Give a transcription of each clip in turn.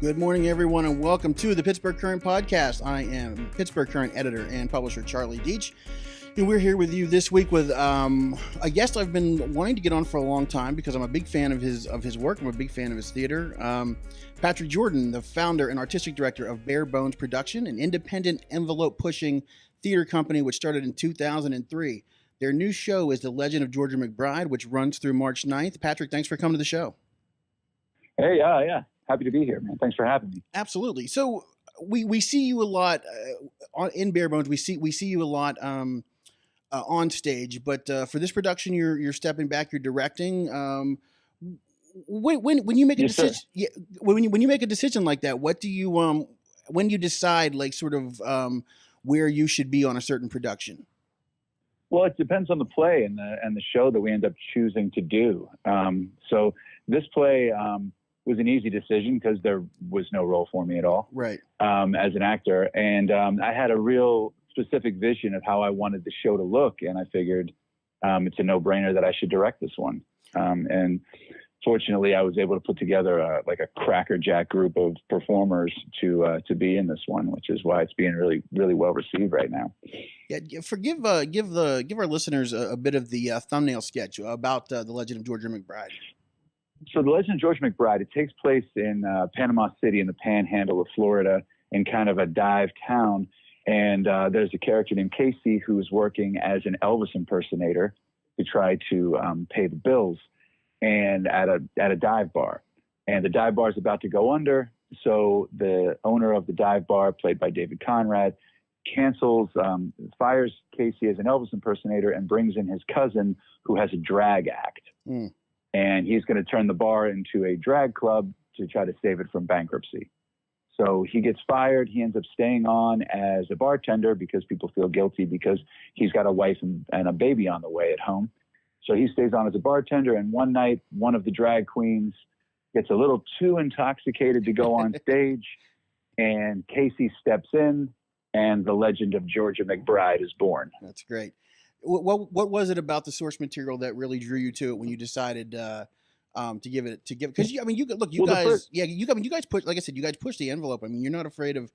Good morning, everyone, and welcome to the Pittsburgh Current Podcast. I am Pittsburgh Current editor and publisher Charlie Deitch, and we're here with you this week with a guest I've been wanting to get on for a long time because I'm a big fan of his work. I'm a big fan of his theater. Patrick Jordan, the founder and artistic director of Barebones Productions, an independent, envelope-pushing theater company which started in 2003. Their new show is The Legend of Georgia McBride, which runs through March 9th. Patrick, thanks for coming to the show. Hey, yeah. Happy to be here, man. Thanks for having me. Absolutely. So we see you a lot in Barebones. We see you a lot on stage, but for this production, you're stepping back. You're directing. When you make a decision, when you make a decision like that, what do you when you decide like sort of where you should be on a certain production? Well, it depends on the play and the show that we end up choosing to do. So this play was an easy decision because there was no role for me at all, right? As an actor, and I had a real specific vision of how I wanted the show to look, and I figured it's a no-brainer that I should direct this one. And fortunately, I was able to put together a crackerjack group of performers to be in this one, which is why it's being really, really well received right now. Yeah, give our listeners a bit of the thumbnail sketch about The Legend of Georgia McBride. So The Legend of Georgia McBride, it takes place in Panama City in the panhandle of Florida in kind of a dive town. And there's a character named Casey who's working as an Elvis impersonator to try to pay the bills and at a dive bar. And the dive bar is about to go under. So the owner of the dive bar, played by David Conrad, fires Casey as an Elvis impersonator and brings in his cousin who has a drag act. Mm. And he's going to turn the bar into a drag club to try to save it from bankruptcy. So he gets fired. He ends up staying on as a bartender because people feel guilty because he's got a wife and a baby on the way at home. So he stays on as a bartender. And one night, one of the drag queens gets a little too intoxicated to go on stage. And Casey steps in and The Legend of Georgia McBride is born. That's great. What was it about the source material that really drew you to it when you decided to give it because you guys push, like I said, you guys push the envelope. I mean, you're not afraid of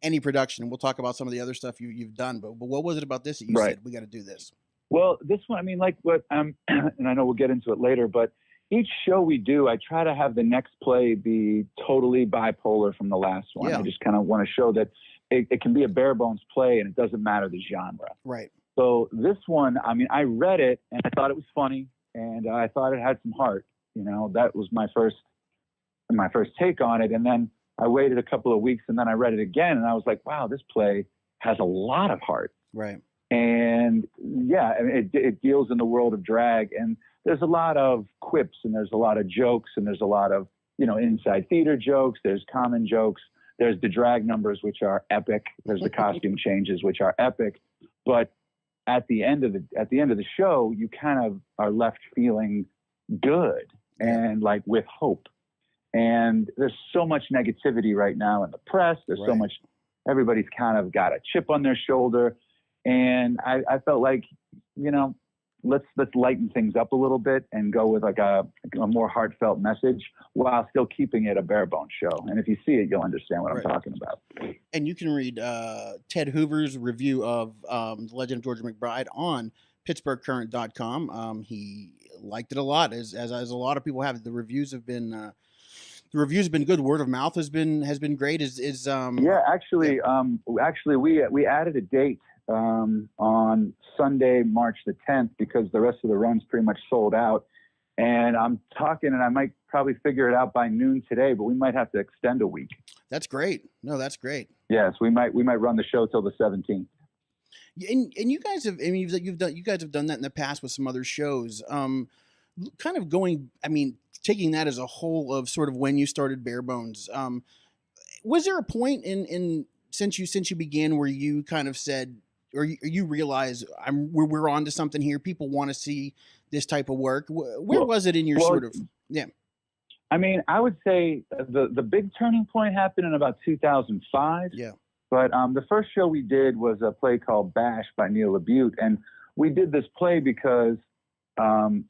any production, and we'll talk about some of the other stuff you've done. But what was it about this that you said we got to do this? Well, this one, I mean, like what and I know we'll get into it later, but each show we do, I try to have the next play be totally bipolar from the last one. Yeah. I just kind of want to show that it can be a bare bones play, and it doesn't matter the genre. Right. So this one, I mean, I read it and I thought it was funny and I thought it had some heart. You know, that was my first take on it. And then I waited a couple of weeks and then I read it again and I was like, wow, this play has a lot of heart. Right. And yeah, I mean, it deals in the world of drag, and there's a lot of quips and there's a lot of jokes and there's a lot of, inside theater jokes. There's common jokes. There's the drag numbers, which are epic. There's the costume changes, which are epic. But at the end of the show, you kind of are left feeling good and like with hope. And there's so much negativity right now in the press. There's so much, everybody's kind of got a chip on their shoulder. And I felt like, let's lighten things up a little bit and go with like a more heartfelt message while still keeping it a bare bones show. And if you see it, you'll understand what I'm talking about. And you can read Ted Hoover's review of The Legend of Georgia McBride on PittsburghCurrent.com. He liked it a lot, as a lot of people have. The reviews have been good. Word of mouth has been great. Actually, we added a date on Sunday, March the 10th, because the rest of the run's pretty much sold out. And I'm talking, and I might probably figure it out by noon today, but we might have to extend a week. That's great. No, that's great. Yes, we might run the show till the 17th. And you guys have, I mean, you guys have done that in the past with some other shows. Kind of going, I mean, taking that as a whole of sort of when you started Barebones. Was there a point in since you began where you kind of said, or you realize we're on to something here? People want to see this type of work. Where was it in your sort of? Yeah. I mean, I would say the big turning point happened in about 2005. Yeah. But the first show we did was a play called Bash by Neil LaBute. And we did this play because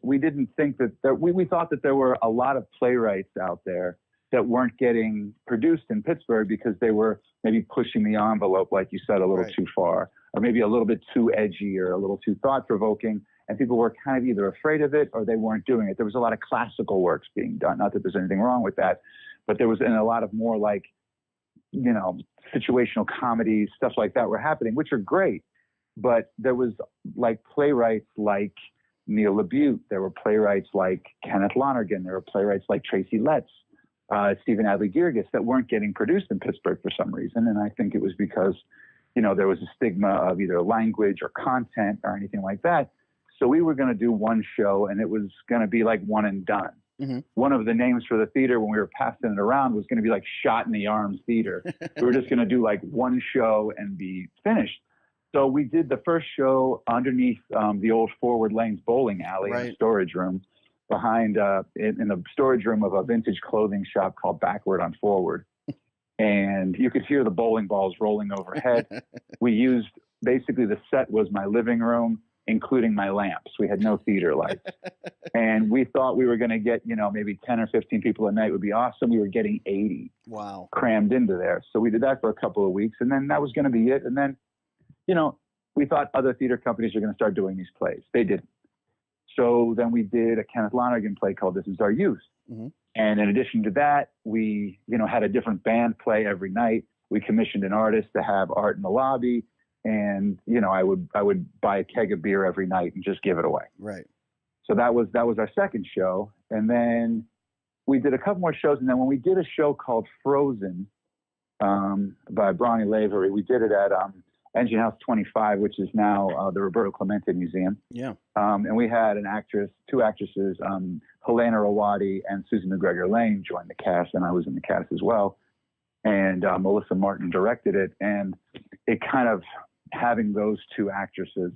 we didn't think that we thought that there were a lot of playwrights out there that weren't getting produced in Pittsburgh because they were maybe pushing the envelope, like you said, a little too far, or maybe a little bit too edgy or a little too thought-provoking. And people were kind of either afraid of it or they weren't doing it. There was a lot of classical works being done. Not that there's anything wrong with that, but there was a lot of more like, you know, situational comedies, stuff like that were happening, which are great. But there was like playwrights like Neil LaBute. There were playwrights like Kenneth Lonergan. There were playwrights like Tracy Letts, Stephen Adly Guirgis that weren't getting produced in Pittsburgh for some reason. And I think it was because, you know, there was a stigma of either language or content or anything like that. So we were going to do one show and it was going to be like one and done. Mm-hmm. One of the names for the theater when we were passing it around was going to be like Shot in the Arms Theater. We were just going to do like one show and be finished. So we did the first show underneath the old Forward Lanes bowling alley in the storage room behind in the storage room of a vintage clothing shop called Backward on Forward. And you could hear the bowling balls rolling overhead. We used, basically the set was my living room, including my lamps. We had no theater lights. And we thought we were going to get, you know, maybe 10 or 15 people a night would be awesome. We were getting 80 crammed into there. So we did that for a couple of weeks and then that was going to be it. And then, you know, we thought other theater companies are going to start doing these plays. They didn't. So then we did a Kenneth Lonergan play called This Is Our Youth. Mm-hmm. And in addition to that, we, you know, had a different band play every night. We commissioned an artist to have art in the lobby. And, you know, I would buy a keg of beer every night and just give it away. Right. So that was our second show. And then we did a couple more shows. And then when we did a show called Frozen by Bronnie Lavery, we did it at Engine House 25, which is now the Roberto Clemente Museum. Yeah. And we had two actresses, Helena Rawadi and Susan McGregor Lane joined the cast, and I was in the cast as well. And Melissa Martin directed it. And it kind of, having those two actresses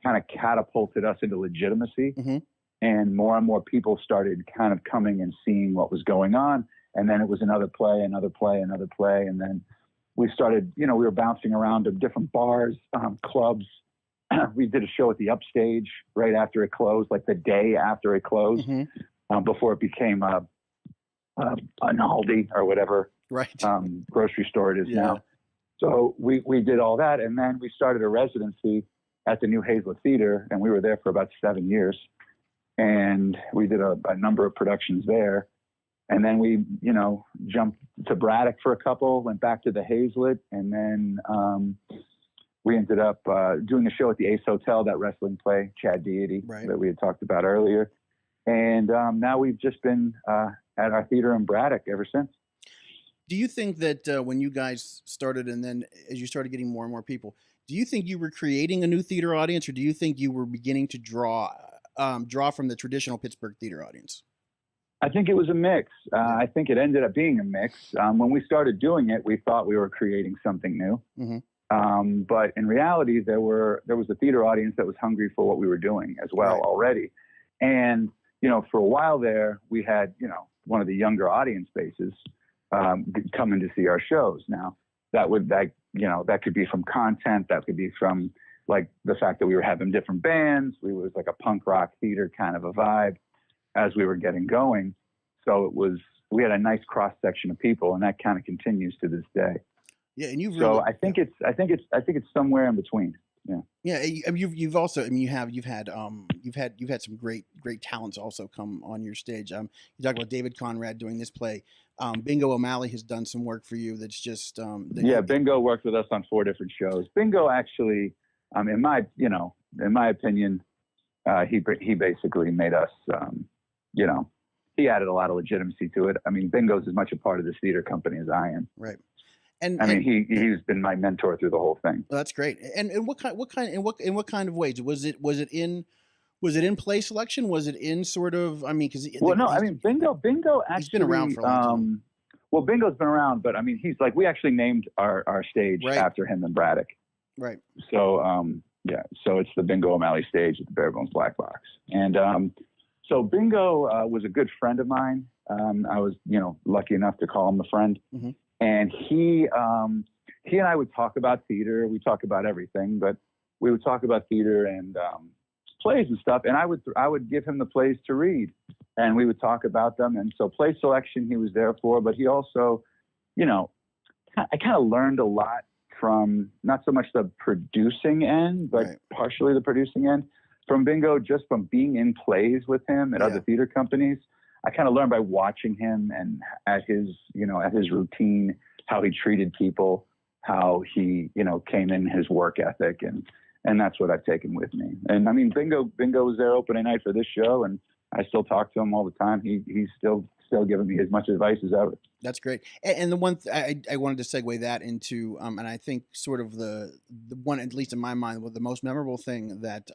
kind of catapulted us into legitimacy. Mm-hmm. And more people started kind of coming and seeing what was going on. And then it was another play. And then we started, you know, we were bouncing around to different bars, clubs. We did a show at the Upstage right after it closed, like the day after it closed, mm-hmm. Before it became an Aldi or whatever grocery store it is now. So we did all that. And then we started a residency at the New Hazlet Theater, and we were there for about 7 years. And we did a number of productions there. And then we, you know, jumped to Braddock for a couple, went back to the Hazlet, and then we ended up doing a show at the Ace Hotel, that wrestling play, Chad Deity, that we had talked about earlier. And now we've just been at our theater in Braddock ever since. Do you think that when you guys started and then as you started getting more and more people, do you think you were creating a new theater audience, or do you think you were beginning to draw from the traditional Pittsburgh theater audience? I think it was a mix. I think it ended up being a mix. When we started doing it, we thought we were creating something new. Mm-hmm. But in reality, there was a theater audience that was hungry for what we were doing as well already. And, you know, for a while there, we had, you know, one of the younger audience bases coming to see our shows. Now, that could be from content. That could be from, like, the fact that we were having different bands. We was like a punk rock theater kind of a vibe as we were getting going. So we had a nice cross section of people, and that kind of continues to this day. Yeah. And I think it's somewhere in between. Yeah. Yeah. I mean, you've also, I mean, you've had some great talents also come on your stage. You talk about David Conrad doing this play. Bingo O'Malley has done some work for you. That's just, Bingo worked with us on 4 different shows. Bingo actually, in my opinion, he basically made us, he added a lot of legitimacy to it. I mean, Bingo's as much a part of this theater company as I am. Right. And I mean, he's been my mentor through the whole thing. Well, that's great. And in what kind of ways was it in play selection? Was it in sort of, I mean, Bingo actually, he's been around for a long time. Well, Bingo's been around, but I mean, he's like, we actually named our stage after him in Braddock. Right. So, so it's the Bingo O'Malley stage at the Barebones Black Box. And, so Bingo was a good friend of mine. I was, lucky enough to call him a friend. Mm-hmm. And he and I would talk about theater. We talk about everything, but we would talk about theater and plays and stuff. And I would give him the plays to read. and we would talk about them. And so play selection, he was there for, but he also, you know, I kind of learned a lot from not so much the producing end, but partially the producing end from Bingo, just from being in plays with him at other theater companies. I kind of learned by watching him and at his routine, how he treated people, how he, you know, came in his work ethic, and that's what I've taken with me. And I mean, Bingo was there opening night for this show, and I still talk to him all the time. He's still giving me as much advice as ever. That's great. And the one I wanted to segue that into, and I think sort of the one, at least in my mind, the most memorable thing that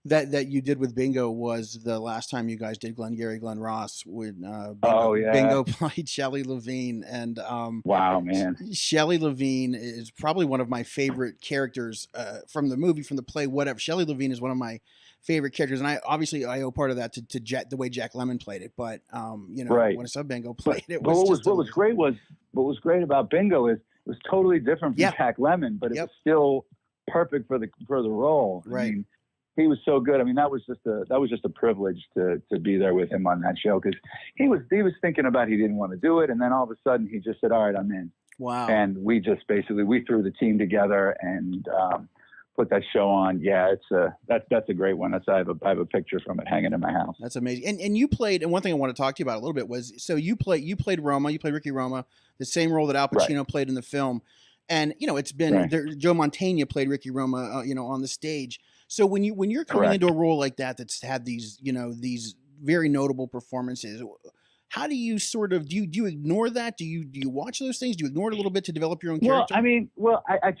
that you did with Bingo was the last time you guys did Glengarry Glen Ross when Bingo played Shelley Levine, and wow, man, Shelley Levine is probably one of my favorite characters from the movie, from the play, whatever. Shelley Levine is one of my favorite characters, and I owe part of that to Jack, the way Jack Lemmon played it. But you know, when I saw Bingo played it, what was great about Bingo is it was totally different from Jack Lemmon, but it was still perfect for the role. Right. I mean, he was so good. I mean, that was just a privilege to be there with him on that show, because he was thinking about, he didn't want to do it, and then all of a sudden he just said, "All right, I'm in." Wow. And we just basically threw the team together and put that show on. Yeah, that's a great one. I have a picture from it hanging in my house. That's amazing. And you played, and one thing I want to talk to you about a little bit was, so you played Roma, you played Ricky Roma, the same role that Al Pacino played in the film. And you know, it's been Joe Mantegna played Ricky Roma, you know, on the stage. So when you're coming into a role like that, that's had these, you know, these very notable performances, how do you sort of, do you ignore that? Do you watch those things? Do you ignore it a little bit to develop your own character? I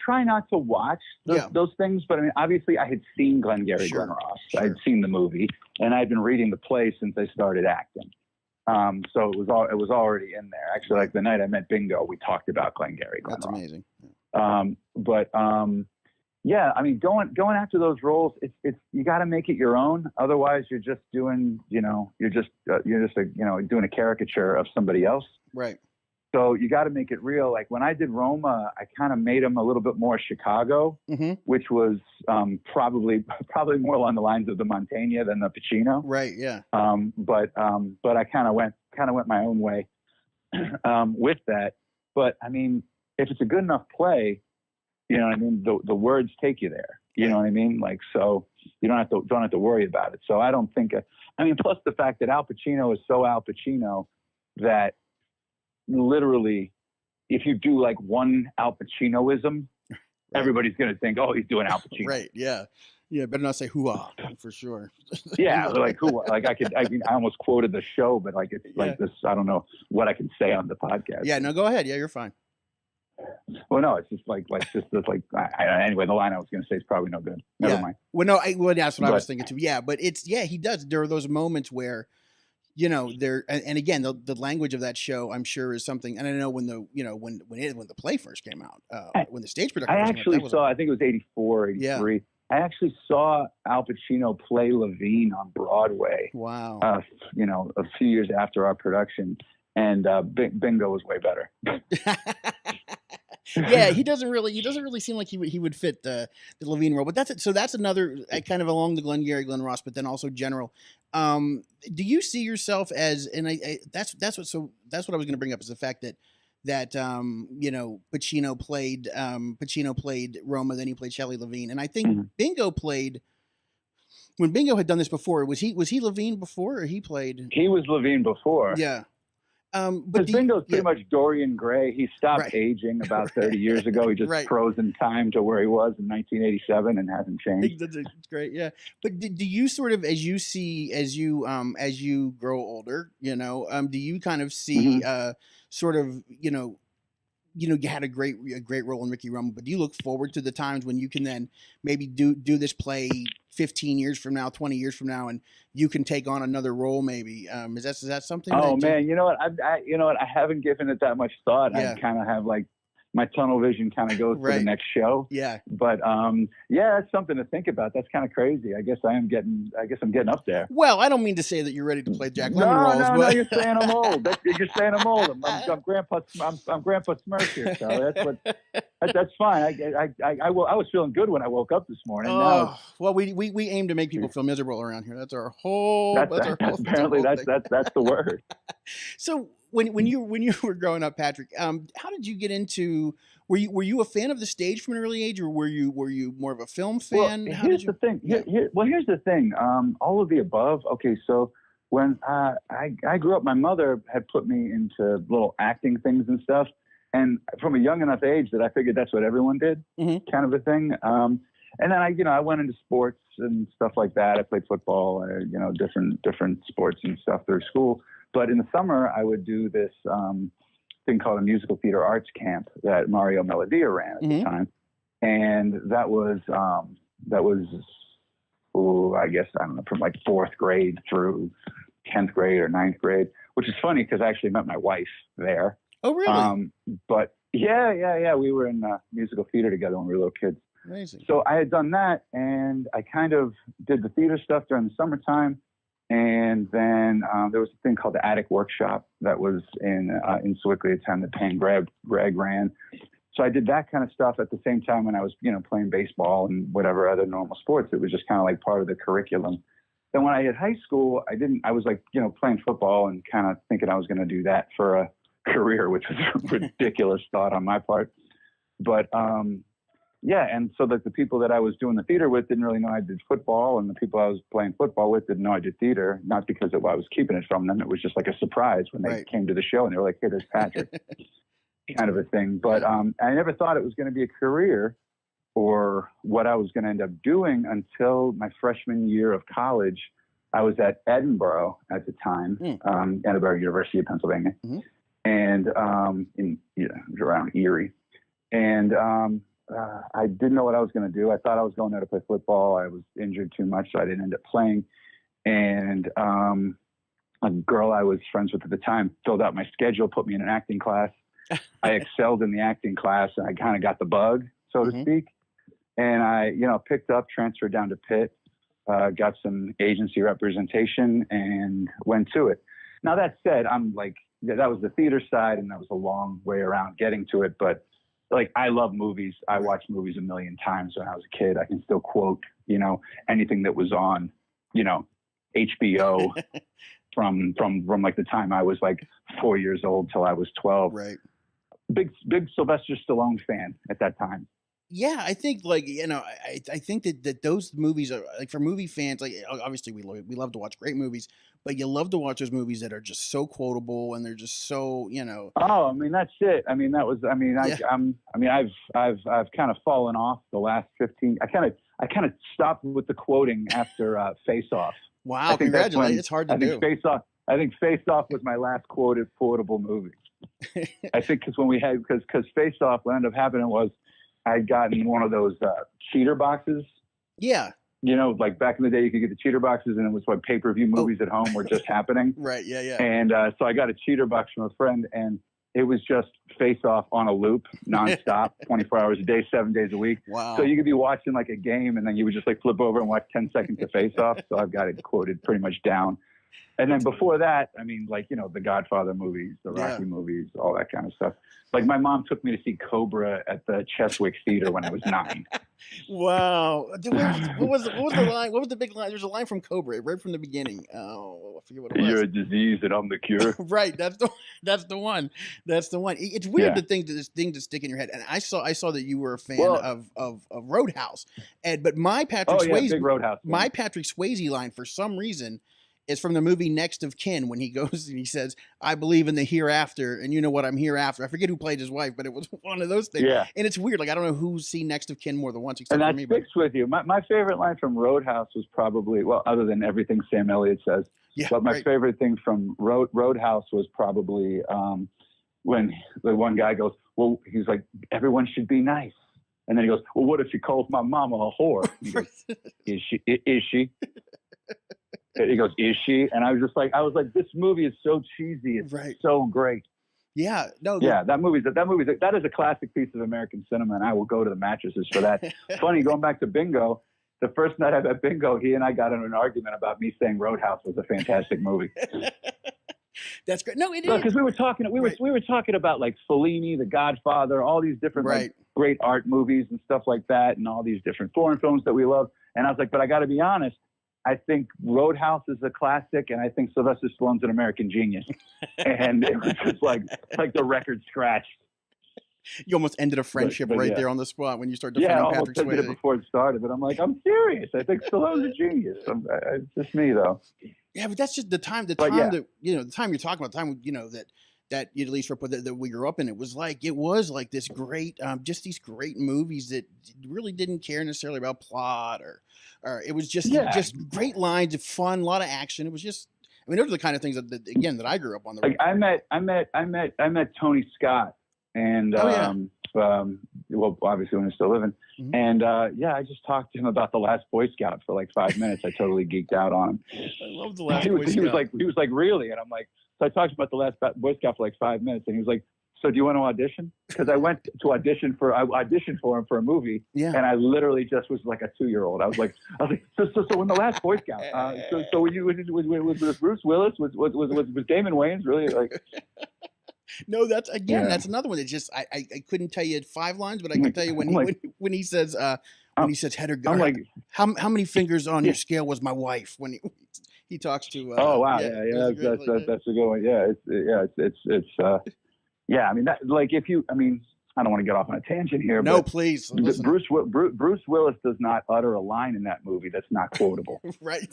try not to watch those things, but I mean, obviously I had seen Glengarry Glen Ross. I had seen the movie, and I'd been reading the play since I started acting. So it was already in there. Actually, like the night I met Bingo, we talked about Glengarry Glen Ross. That's amazing. Yeah, I mean, going after those roles, it's you got to make it your own. Otherwise, you're just doing, you know, doing a caricature of somebody else. Right. So you got to make it real. Like when I did Roma, I kind of made him a little bit more Chicago, which was probably more along the lines of the Mantegna than the Pacino. Right. Yeah. But I kind of went my own way with that. But I mean, if it's a good enough play, you know what I mean? The words take you there. You know what I mean? Like, so you don't have to worry about it. So I don't think, plus the fact that Al Pacino is so Al Pacino that literally, if you do like one Al Pacinoism, everybody's going to think, oh, he's doing Al Pacino. Right. Yeah. Yeah. Better not say hoo-ah for sure. Yeah. Like who, like I almost quoted the show, but like, it's like this, I don't know what I can say on the podcast. Yeah, no, go ahead. Yeah, you're fine. Well, no, it's just anyway, the line I was going to say is probably no good. Never mind. Well, no, that's what I was thinking too. Yeah, but he does. There are those moments where, you know, and again, the language of that show, I'm sure, is something. And I know when the play first came out, when the stage production. I actually saw. I think it was 84, 83. Yeah. I actually saw Al Pacino play Levine on Broadway. Wow. You know, a few years after our production, and Bingo was way better. Yeah, he doesn't really seem like he would fit the Levine role, but that's it. So that's another kind of along the Glengarry Glen Ross, but then also general. Do you see yourself as, and that's what I was going to bring up, is the fact that you know, Pacino played Roma, then he played Shelley Levine, and I think Bingo played, when Bingo had done this before, was he Levine before, or he was Levine before? Yeah. But Bingo's pretty much Dorian Gray. He stopped aging about 30 years ago. He just froze in time to where he was in 1987 and hasn't changed. That's great, yeah. But do you sort of, as you grow older, you know, do you kind of see sort of, you know, you had a great role in Ricky Roma, but do you look forward to the times when you can then maybe do this play 15 years from now, 20 years from now, and you can take on another role maybe? Is that something? Oh man, you know what? I haven't given it that much thought. I kind of have like my tunnel vision kind of goes to the next show. Yeah. But yeah, that's something to think about. That's kind of crazy. I guess I'm getting up there. Well, I don't mean to say that you're ready to play Jack Lemmon roles, no, but you're saying I'm old. You're saying I'm old. I'm Grandpa. I'm Grandpa Smirk here, so that's fine. I was feeling good when I woke up this morning. Oh, well, we aim to make people feel miserable around here. That's our whole. Apparently that's the word. So when you were growing up, Patrick, how did you get into? Were you a fan of the stage from an early age, or were you more of a film fan? Well, here's the thing. Here's the thing. All of the above. Okay, so when I grew up, my mother had put me into little acting things and stuff, and from a young enough age that I figured that's what everyone did, kind of a thing. And then I went into sports and stuff like that. I played football, different sports and stuff through school. But in the summer, I would do this thing called a musical theater arts camp that Mario Melodia ran at the time, and that was I guess I don't know, from like 4th grade through 10th grade or 9th grade, which is funny because I actually met my wife there. Oh, really? But yeah, we were in musical theater together when we were little kids. Amazing. So I had done that, and I kind of did the theater stuff during the summertime. And then there was a thing called the Attic Workshop that was in Sewickley at the time that Payne Greg ran. So I did that kind of stuff at the same time when I was, playing baseball and whatever other normal sports. It was just kind of like part of the curriculum. Then when I hit high school, I was like, playing football and kind of thinking I was going to do that for a career, which was a ridiculous thought on my part. But yeah, and so that the people that I was doing the theater with didn't really know I did football, and the people I was playing football with didn't know I did theater, not because I was keeping it from them. It was just like a surprise when they came to the show, and they were like, hey, there's Patrick, kind of a thing. But I never thought it was going to be a career or what I was going to end up doing until my freshman year of college. I was at Edinburgh at the time, Edinburgh University of Pennsylvania, and around Erie. And I didn't know what I was going to do. I thought I was going there to play football. I was injured too much, so I didn't end up playing. And a girl I was friends with at the time filled out my schedule, put me in an acting class. I excelled in the acting class, and I kind of got the bug, so to speak. And I, picked up, transferred down to Pitt, got some agency representation, and went to it. Now, that said, I'm like, that was the theater side, and that was a long way around getting to it. But like, I love movies. I watched movies a million times when I was a kid. I can still quote, anything that was on, HBO from like the time I was like 4 years old till I was 12. Right. Big Sylvester Stallone fan at that time. Yeah, I think I think that those movies are like, for movie fans, like, obviously we love to watch great movies, but you love to watch those movies that are just so quotable and they're just so, Oh, I mean, that's it. I mean, that was, I mean, I've kind of fallen off the last 15. I kind of stopped with the quoting after Face Off. Wow, congratulations. It's hard to do. I think Face Off was my last quotable movie. I think because Face Off, what ended up happening was I'd gotten one of those cheater boxes. Yeah. Like back in the day, you could get the cheater boxes, and it was what pay-per-view movies at home were just happening. Right. Yeah. And so I got a cheater box from a friend, and it was just Face Off on a loop, nonstop, 24 hours a day, 7 days a week. Wow. So you could be watching like a game, and then you would just like flip over and watch 10 seconds of Face Off. So I've got it quoted pretty much down. And then before that, I mean, like, the Godfather movies, the Rocky movies, all that kind of stuff. Like, my mom took me to see Cobra at the Cheswick Theater when I was 9. Wow. What was the line? What was the big line? There's a line from Cobra right from the beginning. Oh, I forget what it was. You're a disease and I'm the cure. Right. That's the one. That's the one. It's weird this thing to stick in your head. And I saw that you were a fan of Roadhouse. But my Patrick Swayze, big Roadhouse. My Patrick Swayze line, for some reason, is from the movie Next of Kin, when he goes and he says, I believe in the hereafter, and you know what I'm here after. I forget who played his wife, but it was one of those things. Yeah. And it's weird. Like, I don't know who's seen Next of Kin more than once, except for me. And that sticks with you. My favorite line from Roadhouse was probably, well, other than everything Sam Elliott says, but my favorite thing from Roadhouse was probably when the one guy goes, well, he's like, everyone should be nice. And then he goes, well, what if she calls my mama a whore? And he goes, is she? He goes, is she? And I was like, this movie is so cheesy. It's so great. Yeah, no, Yeah, that is a classic piece of American cinema, and I will go to the mattresses for that. Funny, going back to Bingo, the first night I met Bingo, he and I got in an argument about me saying Roadhouse was a fantastic movie. That's great. No, it No, is. because we were talking about like Fellini, The Godfather, all these different like great art movies and stuff like that, and all these different foreign films that we love. And I was like, but I got to be honest, I think Roadhouse is a classic, and I think Sylvester Stallone's an American genius. And it was just like the record scratched. You almost ended a friendship right there on the spot when you start defending Patrick Swayze. Yeah, I did it before it started, but I'm like, I'm serious. I think Stallone's a genius. It's just me, though. Yeah, but that's just the time that the time you're talking about, the time that at least that we grew up in, it was like this great, just these great movies that really didn't care necessarily about plot or it was just great lines, fun, a lot of action. It was just, I mean, those are the kind of things that I grew up on. Like I met Tony Scott, and well, obviously when he's still living, and I just talked to him about The Last Boy Scout for like 5 minutes. I totally geeked out on him. I love The Last Boy Scout. He was like, really? And I'm like, so I talked about The Last Boy Scout for like 5 minutes, and he was like, so do you want to audition? Because I auditioned for him for a movie, and I literally just was like a 2-year-old. I was like, so when The Last Boy Scout, so were you was Bruce Willis, was Damon Wayans really like? No, that's another one that just I couldn't tell you 5 lines, but I can tell you when he says Hedder, I'm like, how many fingers on your scale was my wife when he talks to oh wow, that's a good one. I mean, that, like, if you, I mean, I don't want to get off on a tangent here. No, but please. Bruce Willis does not utter a line in that movie that's not quotable. Right.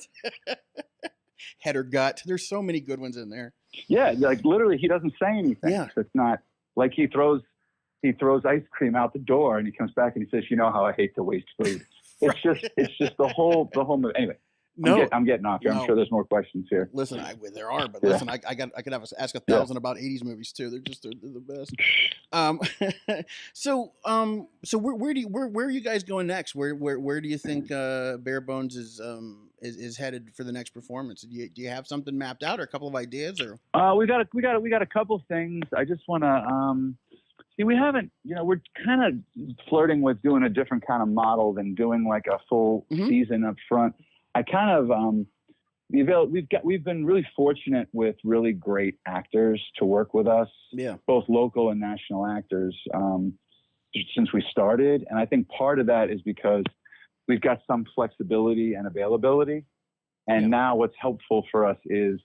Head or gut. There's so many good ones in there. Yeah, like literally, he doesn't say anything. Yeah, it's not like he throws ice cream out the door and he comes back and he says, "You know how I hate to waste food." It's just the whole movie. Anyway. No, I'm getting off here. I'm sure there's more questions here. Listen, there are, but listen, I could ask 1,000 about 80s movies too. They're the best. So where are you guys going next? Where do you think Barebones is headed for the next performance? Do you have something mapped out or a couple of ideas or? We got a couple of things. I just want to see. We haven't, we're kind of flirting with doing a different kind of model than doing like a full season up front. I kind of we've been really fortunate with really great actors to work with us, both local and national actors, since we started. And I think part of that is because we've got some flexibility and availability. And now what's helpful for us is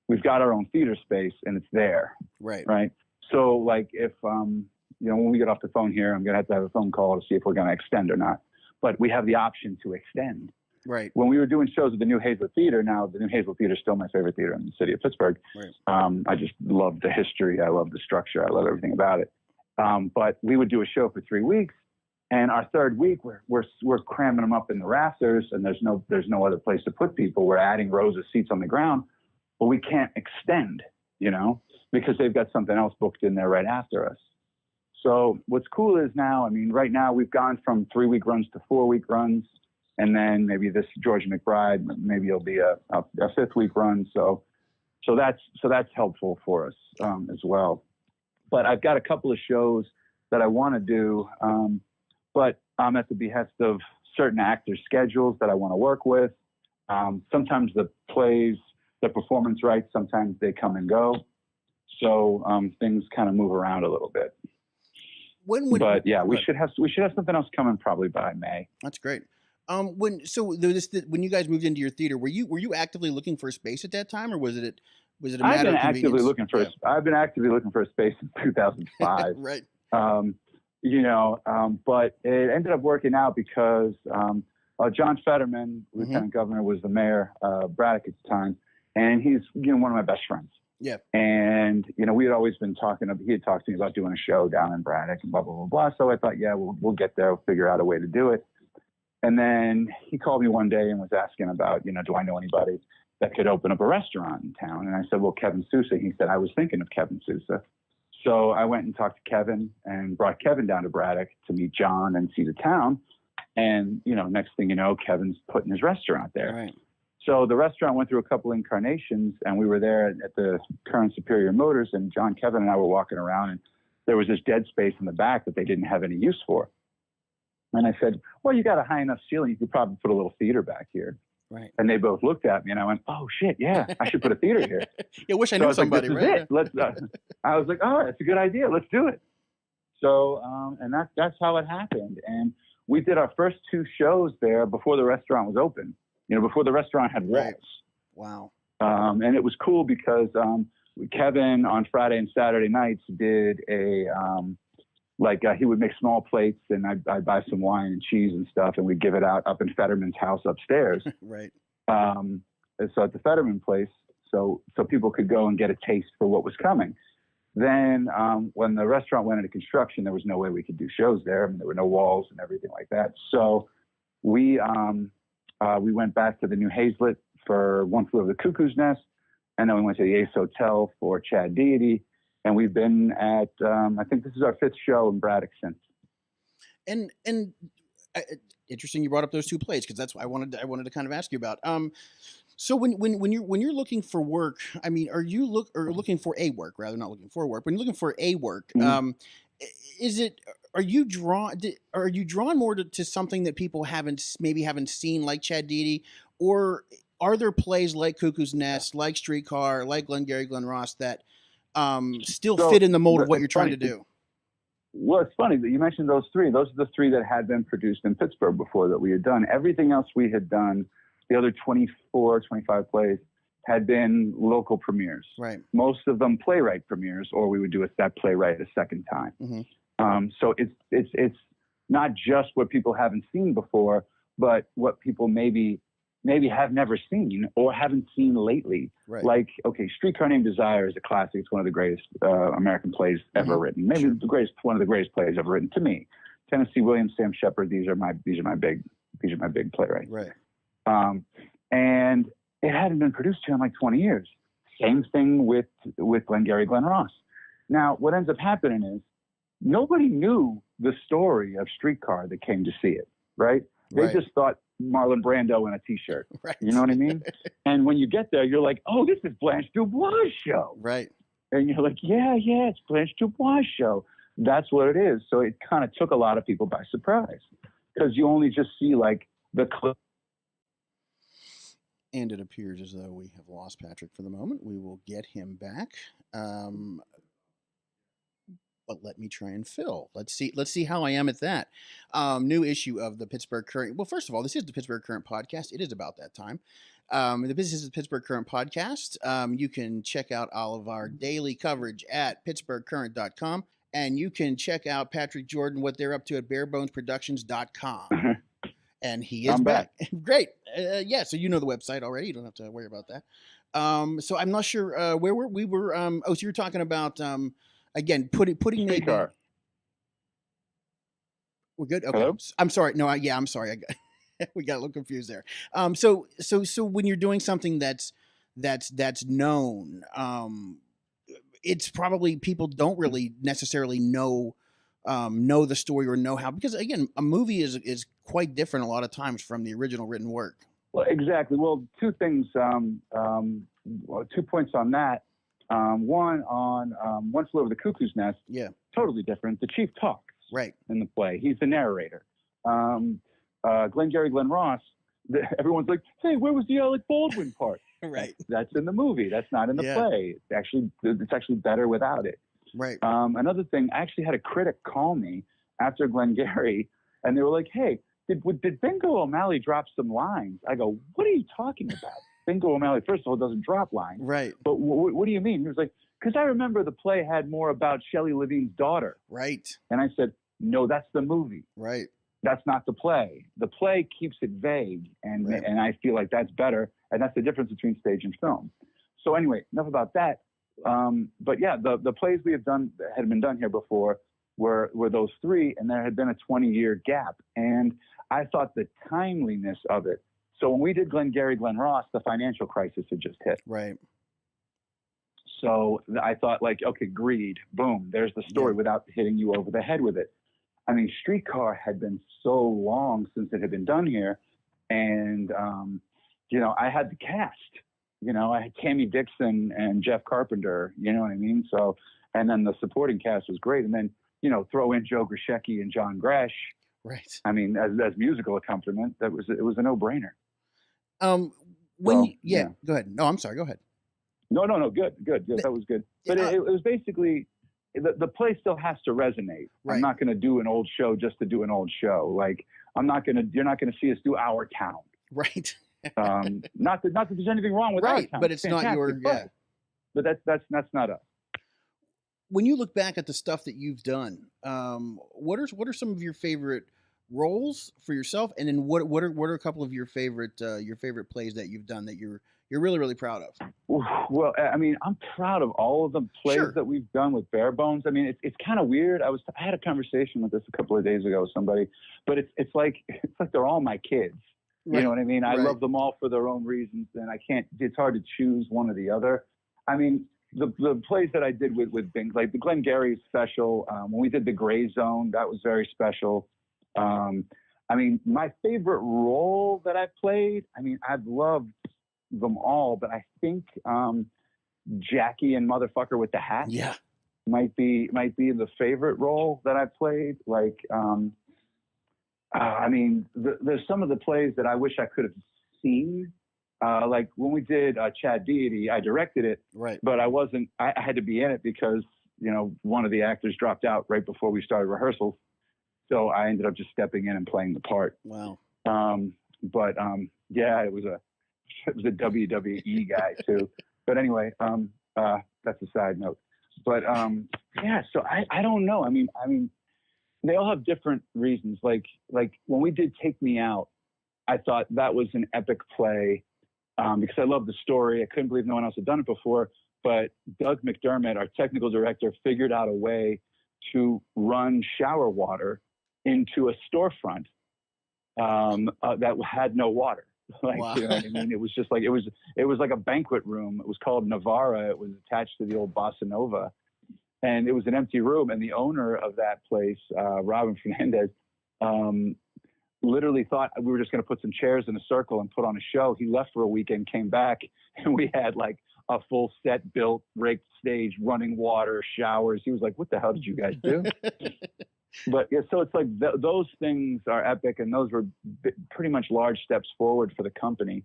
we've got our own theater space and it's there. Right. So like if when we get off the phone here, I'm gonna have a phone call to see if we're gonna extend or not. But we have the option to extend. Right. When we were doing shows at the New Hazel Theater, now the New Hazel Theater is still my favorite theater in the city of Pittsburgh. Right. I just love the history. I love the structure. I love everything about it. But we would do a show for 3 weeks, and our third week we're cramming them up in the rafters, and there's no other place to put people. We're adding rows of seats on the ground, but we can't extend, because they've got something else booked in there right after us. So what's cool is now, I mean, right now we've gone from 3-week runs to 4-week runs. And then maybe this Georgia McBride, maybe it'll be a 5th week run. So that's helpful for us as well. But I've got a couple of shows that I want to do, but I'm at the behest of certain actors' schedules that I want to work with. Sometimes the plays, the performance rights, sometimes they come and go. So things kind of move around a little bit. We should have something else coming probably by May. That's great. When you guys moved into your theater, were you actively looking for a space at that time, or was it a matter of convenience? I've been actively looking for a space since 2005. Right. But it ended up working out because John Fetterman, Lieutenant Governor, was the mayor, Braddock at the time, and he's one of my best friends. Yeah. And we had always been talking. He had talked to me about doing a show down in Braddock and blah blah blah blah. So I thought, we'll get there. We'll figure out a way to do it. And then he called me one day and was asking about, do I know anybody that could open up a restaurant in town? And I said, well, Kevin Sousa. He said, I was thinking of Kevin Sousa. So I went and talked to Kevin and brought Kevin down to Braddock to meet John and see the town. And, next thing you know, Kevin's putting his restaurant there. Right. So the restaurant went through a couple incarnations, and we were there at the current Superior Motors, and John, Kevin, and I were walking around, and there was this dead space in the back that they didn't have any use for. And I said, well, you got a high enough ceiling, you could probably put a little theater back here. Right. And they both looked at me, and I went, oh, shit, yeah, I should put a theater here. I wish I knew somebody, right? I was like, oh, that's a good idea. Let's do it. So, and that's how it happened. And we did our first 2 shows there before the restaurant was open, before the restaurant had walls. Right. Wow. And it was cool because Kevin on Friday and Saturday nights did he would make small plates, and I'd buy some wine and cheese and stuff, and we'd give it out up in Fetterman's house upstairs. Right. And so at the Fetterman place, so people could go and get a taste for what was coming. Then when the restaurant went into construction, there was no way we could do shows there. I mean, there were no walls and everything like that. So we went back to the New Hazlet for One Flew Over the Cuckoo's Nest, and then we went to the Ace Hotel for Chad Deity. And we've been at, I think this is our 5th show in Braddock since. And interesting you brought up those 2 plays, because that's what I wanted to kind of ask you about. So when you're looking for work, I mean, are you looking for a work rather, not looking for work? When you're looking for a work, Mm-hmm. Are you drawn more to something that people haven't seen, like Chad Deity, or are there plays like Cuckoo's Nest, like Streetcar, like Glengarry Glen Ross that still fit in the mold of what you're trying to do? Well, it's funny that you mentioned those 3. Those are the 3 that had been produced in Pittsburgh before that we had done. Everything else we had done, the other 24, 25 plays, had been local premieres. Right. Most of them playwright premieres, or we would do that playwright a second time. Mm-hmm. So it's not just what people haven't seen before, but what people maybe have never seen or haven't seen lately. Right. Like, okay, Streetcar Named Desire is a classic. It's one of the greatest American plays ever written. Maybe one of the greatest plays ever written to me. Tennessee Williams, Sam Shepard. These are my big playwrights. Right. And it hadn't been produced here in like 20 years. Same thing with Glengarry Glen Ross. Now, what ends up happening is nobody knew the story of Streetcar that came to see it. Right. They just thought Marlon Brando in a T-shirt. Right. You know what I mean? And when you get there, you're like, oh, this is Blanche Dubois' show. Right. And you're like, yeah, it's Blanche Dubois' show. That's what it is. So it kind of took a lot of people by surprise because you only just see like the clip. And it appears as though we have lost Patrick for the moment. We will get him back. But let me try and fill. Let's see how I am at that. New issue of the Pittsburgh Current. Well, first of all, this is the Pittsburgh Current podcast. It is about that time. This is the Pittsburgh Current podcast. You can check out all of our daily coverage at pittsburghcurrent.com, and you can check out Patrick Jordan, what they're up to at barebonesproductions.com. And he is back. Great. Yeah, so you know the website already. You don't have to worry about that. So I'm not sure where we were. So you're talking about again putting maybe. We're good. Okay. Hello? I'm sorry. No. I'm sorry. We got a little confused there. So when you're doing something that's known, it's probably people don't really necessarily know the story or know how, because again, a movie is quite different a lot of times from the original written work. Well, exactly. Well, 2 things, 2 points on that. One on One Flew Over the Cuckoo's Nest. Yeah. Totally different. The chief talks. Right. In the play. He's the narrator. Glengarry Glen Ross, everyone's like, hey, where was the Alec Baldwin part? Right. That's in the movie. That's not in the play. It's actually better without it. Right. Another thing, I actually had a critic call me after Glengarry, and they were like, hey, did Bingo O'Malley drop some lines? I go, what are you talking about? Bingo O'Malley, first of all, doesn't drop lines. Right. But what do you mean? He was like, because I remember the play had more about Shelley Levine's daughter. Right. And I said, no, that's the movie. Right. That's not the play. The play keeps it vague, and I feel like that's better, and that's the difference between stage and film. So anyway, enough about that. But yeah, the plays we have done that had been done here before were those 3, and there had been a 20-year gap, and I thought the timeliness of it. So when we did Glengarry Glen Ross, the financial crisis had just hit. Right. So I thought, like, okay, greed, boom, there's the story without hitting you over the head with it. I mean, Streetcar had been so long since it had been done here, and I had the cast. I had Tammy Dixon and Jeff Carpenter. You know what I mean? So, and then the supporting cast was great. And then throw in Joe Grishecki and John Gresh. Right. I mean, as musical accompaniment, it was a no-brainer. Yeah, go ahead. No, I'm sorry. Go ahead. No, good. That was good. But it was basically the play still has to resonate. Right. I'm not going to do an old show just to do an old show. Like you're not going to see us do Our Town. Right. Not that there's anything wrong with Our Town. But it's not your, yeah. But that's not us. When you look back at the stuff that you've done, what are some of your favorite roles for yourself, and then what are a couple of your favorite plays that you've done that you're really, really proud of? Well, I mean, I'm proud of all of the plays that we've done with Barebones. I mean, it's kind of weird. I had a conversation with this a couple of days ago with somebody, but it's like they're all my kids. Right. You know what I mean? I love them all for their own reasons, and it's hard to choose one or the other. I mean, the plays that I did with Bing, like the Glenn Gary special, when we did the Gray Zone, that was very special. I mean, my favorite role that I played, I mean, I've loved them all, but I think Jackie and Motherfucker with the Hat might be the favorite role that I played. Like, I mean, there's some of the plays that I wish I could have seen. Like when we did Chad Deity, I directed it, right? But I had to be in it because one of the actors dropped out right before we started rehearsals. So I ended up just stepping in and playing the part. Wow. Yeah, it was a WWE guy too. But anyway, that's a side note. But yeah, so I don't know. I mean, they all have different reasons. Like when we did Take Me Out, I thought that was an epic play because I loved the story. I couldn't believe no one else had done it before. But Doug McDermott, our technical director, figured out a way to run shower water into a storefront that had no water. Like, wow. You know what I mean? It was just like, it was like a banquet room. It was called Navara. It was attached to the old Bossa Nova, and it was an empty room. And the owner of that place, Robin Fernandez, literally thought we were just going to put some chairs in a circle and put on a show. He left for a weekend, came back, and we had like a full set built, raked stage, running water, showers. He was like, "What the hell did you guys do?" But yeah, so it's like those things are epic, and those were pretty much large steps forward for the company.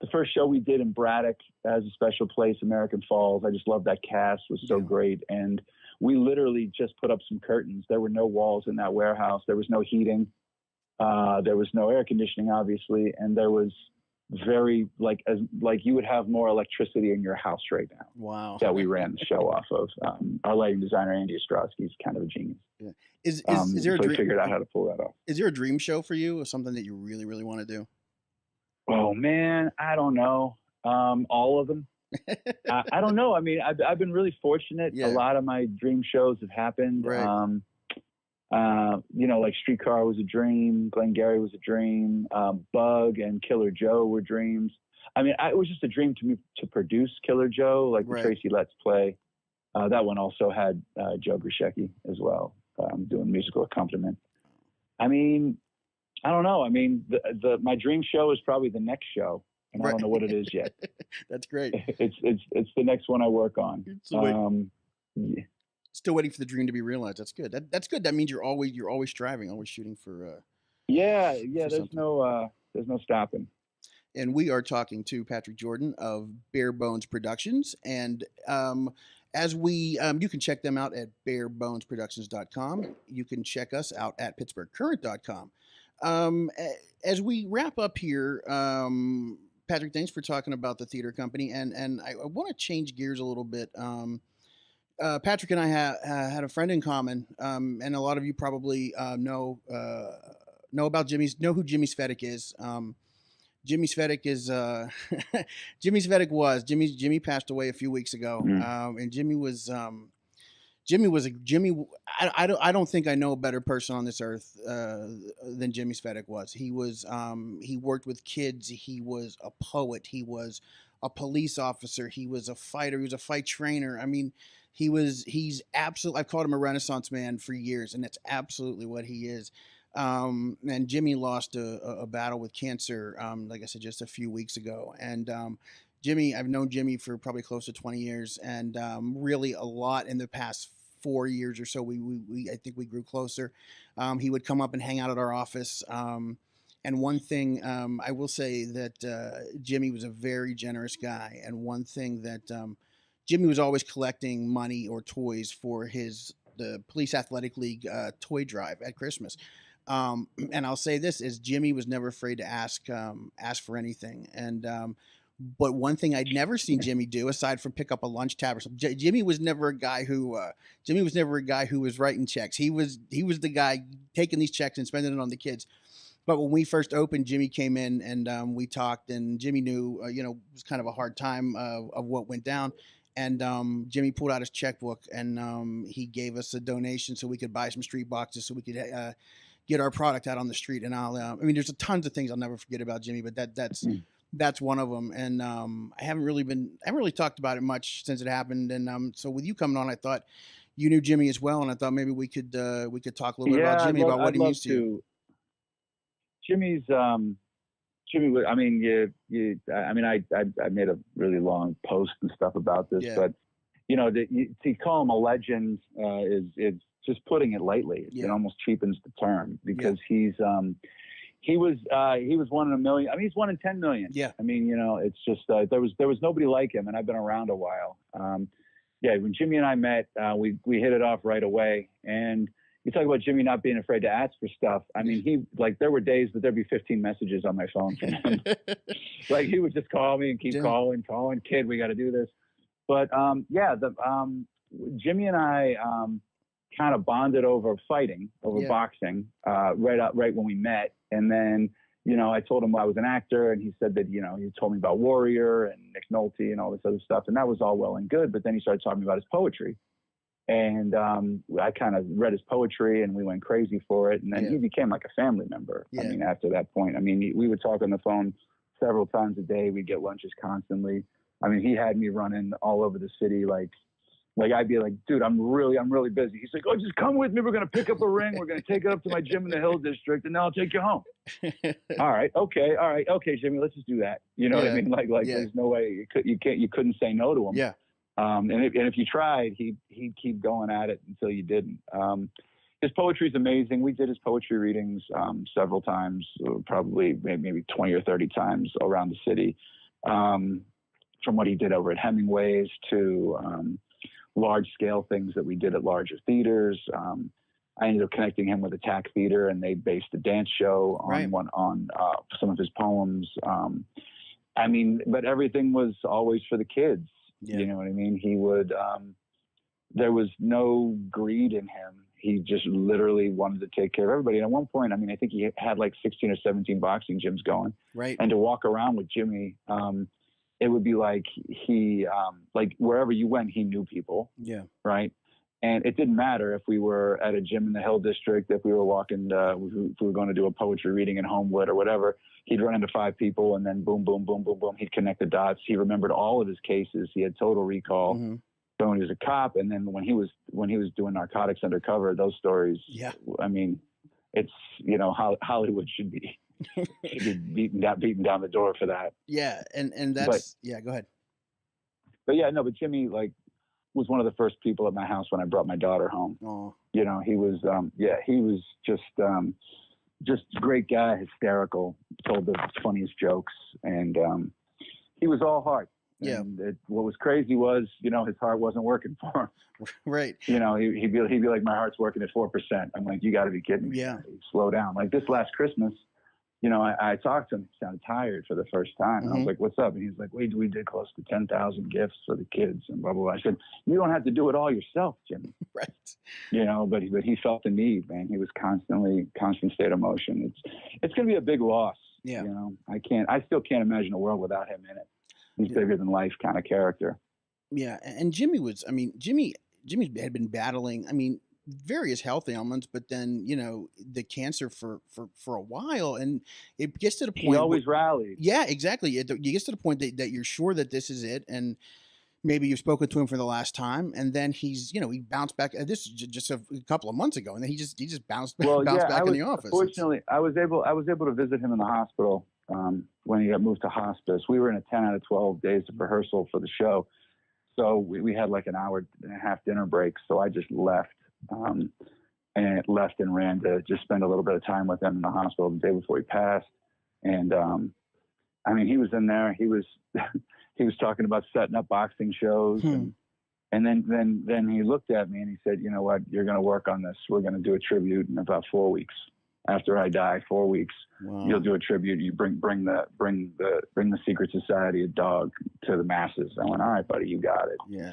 The first show we did in Braddock as a special place, American Falls, I just loved that cast. It was so great. And we literally just put up some curtains. There were no walls in that warehouse. There was no heating. There was no air conditioning, obviously. And there was very, like you would have more electricity in your house right now. Wow. That we ran the show off of. Our lighting designer, Andy Ostrowski, is kind of a genius. Yeah. Is there a dream? Figured out how to pull that off. Is there a dream show for you, or something that you really, really want to do? Oh man, I don't know. All of them. I don't know. I mean, I've been really fortunate. Yeah. A lot of my dream shows have happened. Right. Like Streetcar was a dream. Glengarry was a dream. Bug and Killer Joe were dreams. I mean, it was just a dream to me to produce Killer Joe, like the Tracy Letts play. That one also had Joe Grishecki as well, doing musical accompaniment. I mean, I don't know. I mean, my dream show is probably the next show, and I don't know what it is yet. That's great. It's the next one I work on. Still waiting for the dream to be realized. That's good. That's good. That means you're always striving, always shooting for. Yeah. There's no stopping. And we are talking to Patrick Jordan of Barebones Productions, and as we, you can check them out at barebonesproductions.com. You can check us out at pittsburghcurrent.com. As we wrap up here, Patrick, thanks for talking about the theater company, and I want to change gears a little bit. Patrick and I had a friend in common, and a lot of you probably know about who Jimmy Svedek is. Jimmy Svedek is Jimmy passed away a few weeks ago, and I don't think I know a better person on this earth than Jimmy Svedek was. He worked with kids. He was a poet. He was a police officer. He was a fighter. He was a fight trainer. I mean, he's absolutely, I've called him a Renaissance man for years, and that's absolutely what he is. And Jimmy lost a battle with cancer, like I said, just a few weeks ago. And Jimmy, I've known Jimmy for probably close to 20 years, and really a lot in the past 4 years or so. I think we grew closer. He would come up and hang out at our office. And one thing I will say that Jimmy was a very generous guy. And one thing that Jimmy was always collecting money or toys for the Police Athletic League toy drive at Christmas. And I'll say this is Jimmy was never afraid to ask for anything. And but one thing I'd never seen Jimmy do, aside from pick up a lunch tab or something, Jimmy was never a guy who was writing checks. He was the guy taking these checks and spending it on the kids. But when we first opened, Jimmy came in and we talked, and Jimmy knew, it was kind of a hard time of what went down. And Jimmy pulled out his checkbook and he gave us a donation so we could buy some street boxes so we could get our product out on the street. And there's tons of things I'll never forget about Jimmy, but that's one of them. And I haven't really talked about it much since it happened. And so with you coming on, I thought you knew Jimmy as well, and I thought maybe we could talk a little bit about Jimmy, about what he means to you. Jimmy's Jimmy. I mean, I made a really long post and stuff about this, but to call him a legend is just putting it lightly. It almost cheapens the term, because he was 1 in a million. I mean, he's 1 in 10 million. Yeah. I mean, it's just there was nobody like him, and I've been around a while. When Jimmy and I met, we hit it off right away. And you talk about Jimmy not being afraid to ask for stuff. I mean, there were days that there'd be 15 messages on my phone from him. Like, he would just call me and keep calling, kid, we got to do this. But Jimmy and I kind of bonded over fighting, over boxing, right when we met. And then, I told him I was an actor, and he said that, he told me about Warrior and Nick Nolte and all this other stuff. And that was all well and good. But then he started talking about his poetry. And I kind of read his poetry, and we went crazy for it. And then he became like a family member. I mean, after that point, we would talk on the phone several times a day. We'd get lunches constantly. I mean, he had me running all over the city. Like I'd be like, dude, I'm really busy. He's like, oh, just come with me. We're going to pick up a ring. We're going to take it up to my gym in the Hill District, and then I'll take you home. All right. Okay, Jimmy, let's just do that. You know what I mean? Like there's no way you couldn't say no to him. Yeah. And if you tried, he'd keep going at it until you didn't. His poetry is amazing. We did his poetry readings several times, probably maybe 20 or 30 times around the city. From what he did over at Hemingway's to large scale things that we did at larger theaters. I ended up connecting him with Attack Theater, and they based a dance show on some of his poems. But everything was always for the kids. Yeah. You know what I mean? He would, there was no greed in him. He just literally wanted to take care of everybody. And at one point, I think he had like 16 or 17 boxing gyms going. Right. And to walk around with Jimmy, it would be like he, like wherever you went, he knew people. Yeah. Right. And it didn't matter if we were at a gym in the Hill District, if we were walking, if we were going to do a poetry reading in Homewood or whatever. He'd run into 5 people, and then boom, boom, boom, boom, boom. He'd connect the dots. He remembered all of his cases. He had total recall. Mm-hmm. So when he was a cop, and then when he was doing narcotics undercover, those stories. Yeah. I mean, it's how Hollywood should be beating down the door for that. Yeah, and that's go ahead. But Jimmy was one of the first people at my house when I brought my daughter home. Oh. He was just a great guy, hysterical, told the funniest jokes, and he was all heart. Yeah. And what was crazy was, his heart wasn't working for him. Right. He'd be like, my heart's working at 4%. I'm like, you got to be kidding me. Yeah. Slow down. Like this last Christmas, I talked to him. He sounded tired for the first time. And I was like, what's up? And he's like, we did close to 10,000 gifts for the kids and blah, blah, blah. I said, you don't have to do it all yourself, Jimmy. Right. But he felt the need, man. He was constant state of motion. It's going to be a big loss. Yeah. I still can't imagine a world without him in it. He's bigger than life kind of character. Yeah. And Jimmy had been battling, various health ailments, but then the cancer for a while, and it gets to the point he always rallied. Yeah, exactly. You get to the point that you're sure that this is it, and maybe you've spoken to him for the last time, and then he's, he bounced back. This is just a couple of months ago, and then he just bounced Well, bounced yeah, back in the office. Fortunately, I was able to visit him in the hospital when he got moved to hospice. We were in a 10 out of 12 days of rehearsal for the show, so we had like an hour and a half dinner break. So I just left and ran to just spend a little bit of time with him in the hospital the day before he passed. And I mean, he was in there. He was he was talking about setting up boxing shows, and then he looked at me and he said, "You know what? You're going to work on this. We're going to do a tribute in about 4 weeks. After I die, 4 weeks, Wow. You'll do a tribute. You bring the Secret Society of Dog to the masses." I went, "All right, buddy, you got it." Yeah.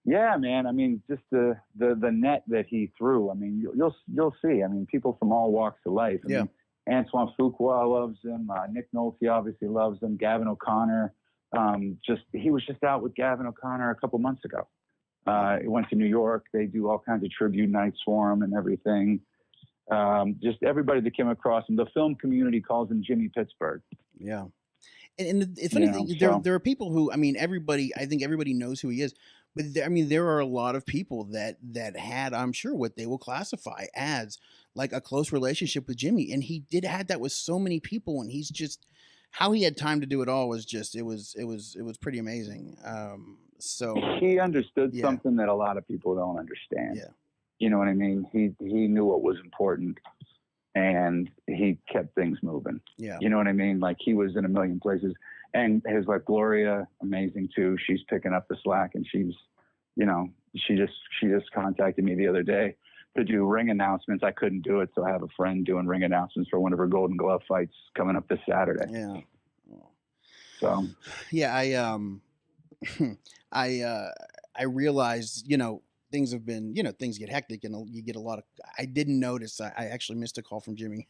Yeah, man. I mean, just the net that he threw. I mean, you'll see. I mean, people from all walks of life. I mean, Antoine Fuqua loves him. Nick Nolte obviously loves him. Gavin O'Connor. He was just out with Gavin O'Connor a couple months ago. He went to New York. They do all kinds of tribute nights for him and everything. Just everybody that came across him. The film community calls him Jimmy Pittsburgh. Yeah. And the funny thing, there are people who, I mean, I think everybody knows who he is, but there are a lot of people that had, I'm sure, what they will classify as like a close relationship with Jimmy. And he had that with so many people, and he's just, how he had time to do it all was just, it was pretty amazing. So he understood something that a lot of people don't understand. Yeah. You know what I mean? He knew what was important, and he kept things moving. Yeah. You know what I mean? Like, he was in a million places, and his wife Gloria, amazing too. She's picking up the slack, and she's, she just contacted me the other day to do ring announcements. I couldn't do it, so I have a friend doing ring announcements for one of her Golden Glove fights coming up this Saturday. Yeah. So. Yeah, I realized, things have been, things get hectic and you get a lot of, I didn't notice, I actually missed a call from Jimmy,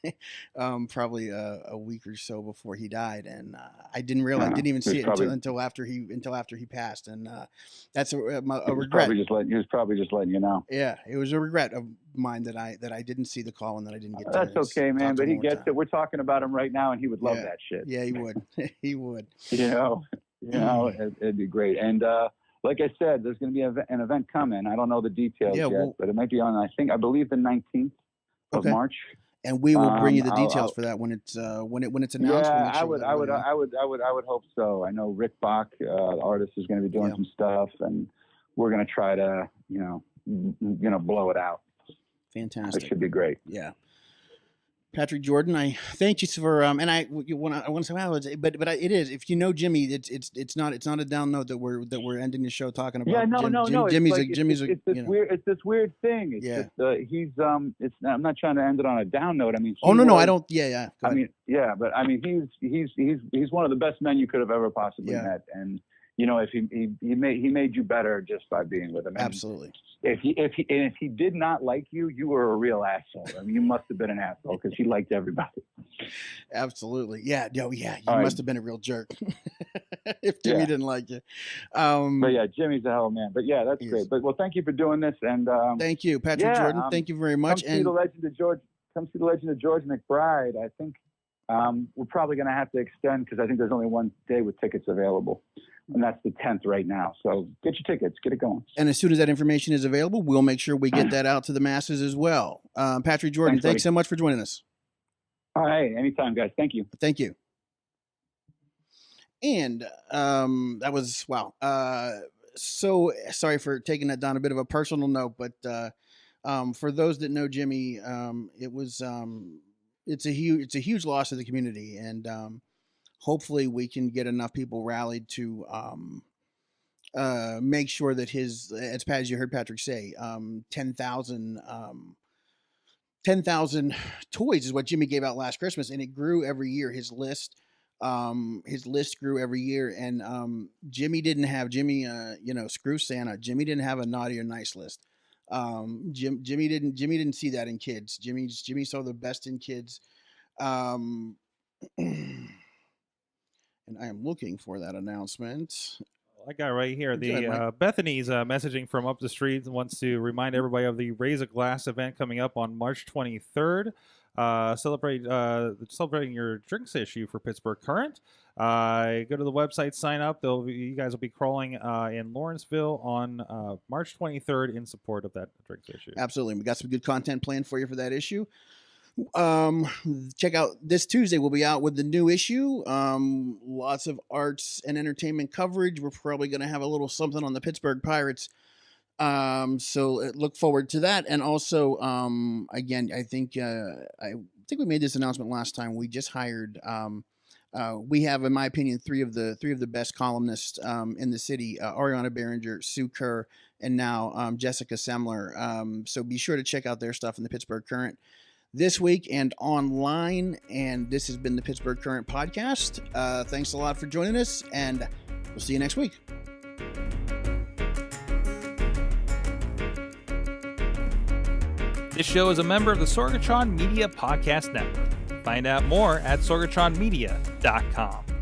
probably a week or so before he died. And I didn't realize, didn't even see it until after he passed. And that's a regret. He was probably just letting you know. Yeah. It was a regret of mine that I didn't see the call and that I didn't get to. That's okay, man. But he gets it. We're talking about him right now, and he would love that shit. Yeah, he would. He would. It'd be great. And, like I said, there's going to be an event coming. I don't know the details yet, but it might be on, I believe the 19th of March. And we will bring you the details for that when it's announced. Yeah, I would hope so. I know Rick Bach, the artist, is going to be doing some stuff, and we're going to try to, blow it out. Fantastic. It should be great. Yeah. Patrick Jordan, I thank you for and I want to say, wow, but it is, if you know Jimmy, it's not a down note that we're ending the show talking about. Yeah, no. It's this weird thing. It's just, he's I'm not trying to end it on a down note. I mean, no, I don't. Yeah. I mean, but I mean, he's one of the best men you could have ever possibly met, and if he made you better just by being with him. And absolutely. If he did not like you, you were a real asshole. I mean, you must have been an asshole because he liked everybody. Absolutely. Yeah. You must have been a real jerk if Jimmy didn't like you. But yeah, Jimmy's a hell of a man. But yeah, that's great. But well, thank you for doing this, and thank you, Patrick Jordan. Thank you very much. Come see the Legend of George McBride. I think we're probably going to have to extend because I think there's only one day with tickets available. And that's the 10th right now. So get your tickets, get it going. And as soon as that information is available, we'll make sure we get that out to the masses as well. Patrick Jordan, thanks so much for joining us. All right, anytime, guys. Thank you. Thank you. And that was, wow. So sorry for taking that down a bit of a personal note, but for those that know Jimmy, it's a huge loss to the community, and hopefully we can get enough people rallied to make sure that as you heard Patrick say, 10,000 toys is what Jimmy gave out last Christmas, and it grew every year. His list grew every year, and Jimmy, screw Santa. Jimmy didn't have a naughty or nice list. Jimmy didn't see that in kids. Jimmy saw the best in kids. And I am looking for that announcement. I got right here. Bethany's messaging from up the street wants to remind everybody of the Raise a Glass event coming up on March 23rd. celebrating your drinks issue for Pittsburgh Current. Go to the website, sign up. You guys will be crawling in Lawrenceville on March 23rd in support of that drinks issue. Absolutely. We got some good content planned for you for that issue. Check out this Tuesday. We'll be out with the new issue. Lots of arts and entertainment coverage. We're probably going to have a little something on the Pittsburgh Pirates. So look forward to that. And also, again, I think we made this announcement last time. We just hired, we have, in my opinion, three of the best columnists in the city: Ariana Behringer, Sue Kerr, and now Jessica Semler. So be sure to check out their stuff in the Pittsburgh Current this week and online. And this has been the Pittsburgh Current podcast. Thanks a lot for joining us, and we'll see you next week. This show is a member of the Sorgatron Media Podcast Network. Find out more at sorgatronmedia.com.